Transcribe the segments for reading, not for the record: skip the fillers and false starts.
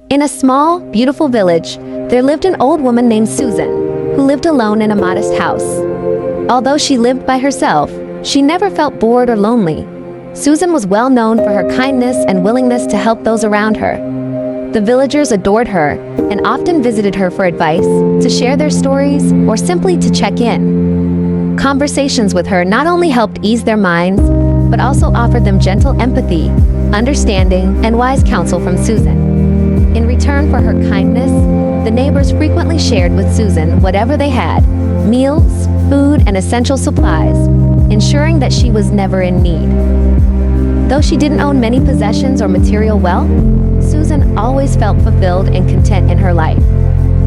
In a small, beautiful village, there lived an old woman named Susan, who lived alone in a modest house. Although she lived by herself, she never felt bored or lonely. Susan was well known for her kindness and willingness to help those around her. The villagers adored her and often visited her for advice, to share their stories, or simply to check in. Conversations with her not only helped ease their minds, but also offered them gentle empathy, understanding, and wise counsel from Susan. In return for her kindness, the neighbors frequently shared with Susan whatever they had: meals, food, and essential supplies, ensuring that she was never in need. Though she didn't own many possessions or material wealth, Susan always felt fulfilled and content in her life.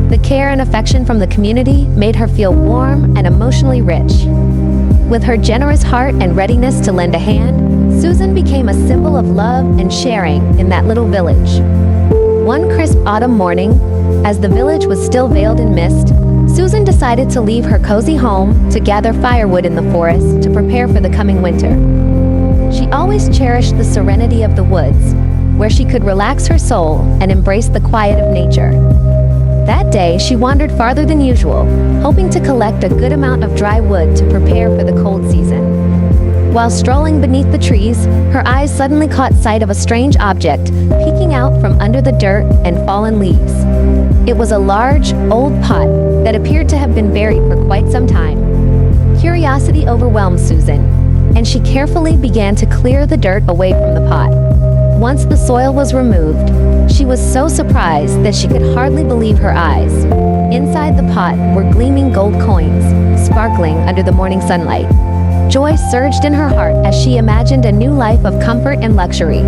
The care and affection from the community made her feel warm and emotionally rich. With her generous heart and readiness to lend a hand, Susan became a symbol of love and sharing in that little village. One crisp autumn morning, as the village was still veiled in mist, Susan decided to leave her cozy home to gather firewood in the forest to prepare for the coming winter. She always cherished the serenity of the woods, where she could relax her soul and embrace the quiet of nature. That day, she wandered farther than usual, hoping to collect a good amount of dry wood to prepare for the cold season. While strolling beneath the trees, her eyes suddenly caught sight of a strange object peeking out from under the dirt and fallen leaves. It was a large, old pot that appeared to have been buried for quite some time. Curiosity overwhelmed Susan, and she carefully began to clear the dirt away from the pot. Once the soil was removed, she was so surprised that she could hardly believe her eyes. Inside the pot were gleaming gold coins, sparkling under the morning sunlight. Joy surged in her heart as she imagined a new life of comfort and luxury.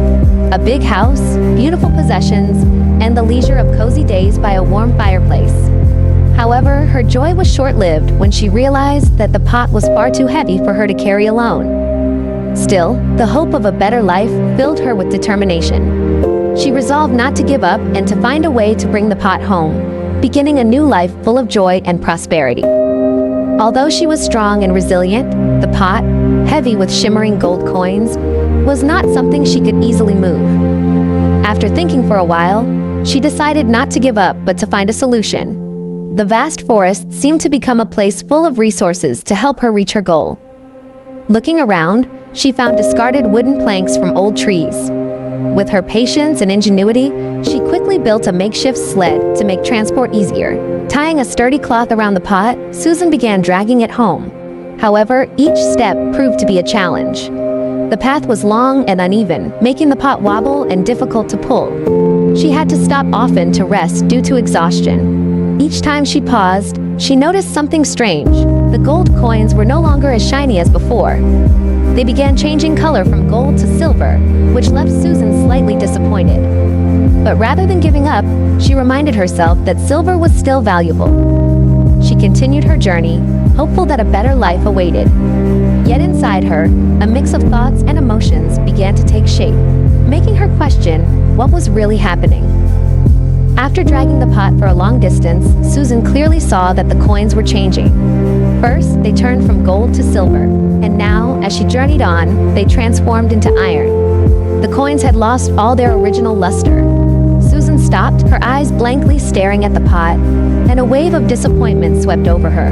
A big house, beautiful possessions, and the leisure of cozy days by a warm fireplace. However, her joy was short-lived when she realized that the pot was far too heavy for her to carry alone. Still, the hope of a better life filled her with determination. She resolved not to give up and to find a way to bring the pot home, beginning a new life full of joy and prosperity. Although she was strong and resilient, the pot, heavy with shimmering gold coins, was not something she could easily move. After thinking for a while, she decided not to give up but to find a solution. The vast forest seemed to become a place full of resources to help her reach her goal. Looking around, she found discarded wooden planks from old trees. With her patience and ingenuity, she quickly built a makeshift sled to make transport easier. Tying a sturdy cloth around the pot, Susan began dragging it home. However, each step proved to be a challenge. The path was long and uneven, making the pot wobble and difficult to pull. She had to stop often to rest due to exhaustion. Each time she paused, she noticed something strange. The gold coins were no longer as shiny as before. They began changing color from gold to silver, which left Susan slightly disappointed. But rather than giving up, she reminded herself that silver was still valuable. She continued her journey, hopeful that a better life awaited. Yet inside her, a mix of thoughts and emotions began to take shape, making her question what was really happening. After dragging the pot for a long distance, Susan clearly saw that the coins were changing. First, they turned from gold to silver, and now, as she journeyed on, they transformed into iron. The coins had lost all their original luster. Susan stopped, her eyes blankly staring at the pot, and a wave of disappointment swept over her.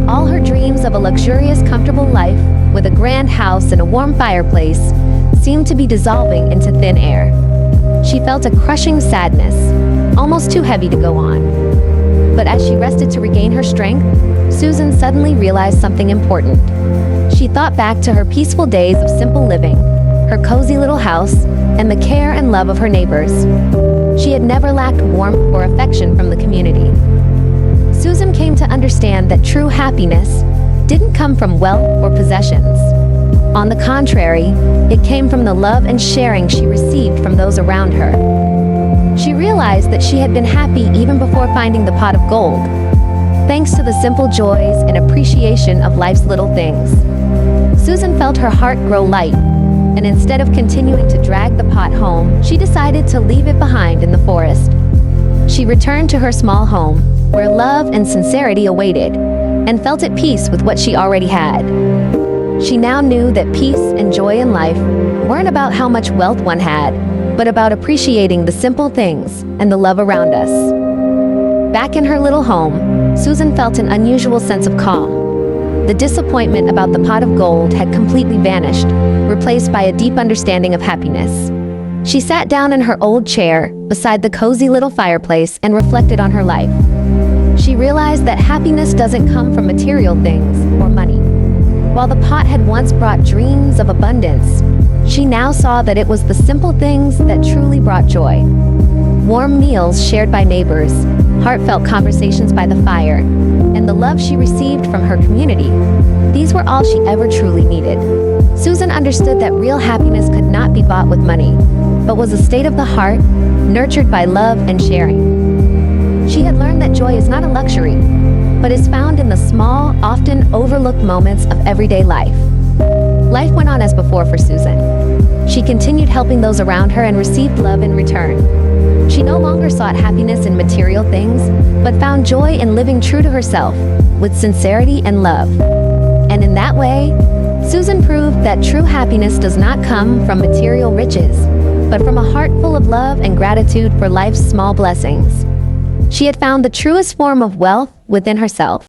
All her dreams of a luxurious, comfortable life, with a grand house and a warm fireplace, seemed to be dissolving into thin air. She felt a crushing sadness, almost too heavy to go on. But as she rested to regain her strength, Susan suddenly realized something important. She thought back to her peaceful days of simple living, her cozy little house, and the care and love of her neighbors. She had never lacked warmth or affection from the community. Susan came to understand that true happiness didn't come from wealth or possessions. On the contrary, it came from the love and sharing she received from those around her. She realized that she had been happy even before finding the pot of gold, thanks to the simple joys and appreciation of life's little things. Susan felt her heart grow light, and instead of continuing to drag the pot home, she decided to leave it behind in the forest. She returned to her small home, where love and sincerity awaited, and felt at peace with what she already had. She now knew that peace and joy in life weren't about how much wealth one had, but about appreciating the simple things and the love around us. Back in her little home, Susan felt an unusual sense of calm. The disappointment about the pot of gold had completely vanished, replaced by a deep understanding of happiness. She sat down in her old chair beside the cozy little fireplace and reflected on her life. She realized that happiness doesn't come from material things or money. While the pot had once brought dreams of abundance, she now saw that it was the simple things that truly brought joy. Warm meals shared by neighbors, heartfelt conversations by the fire, and the love she received from her community. These were all she ever truly needed. Susan understood that real happiness could not be bought with money, but was a state of the heart, nurtured by love and sharing. She had learned that joy is not a luxury, but is found in the small, often overlooked moments of everyday life. Life went on as before for Susan. She continued helping those around her and received love in return. She no longer sought happiness in material things, but found joy in living true to herself, with sincerity and love. And in that way, Susan proved that true happiness does not come from material riches, but from a heart full of love and gratitude for life's small blessings. She had found the truest form of wealth within herself.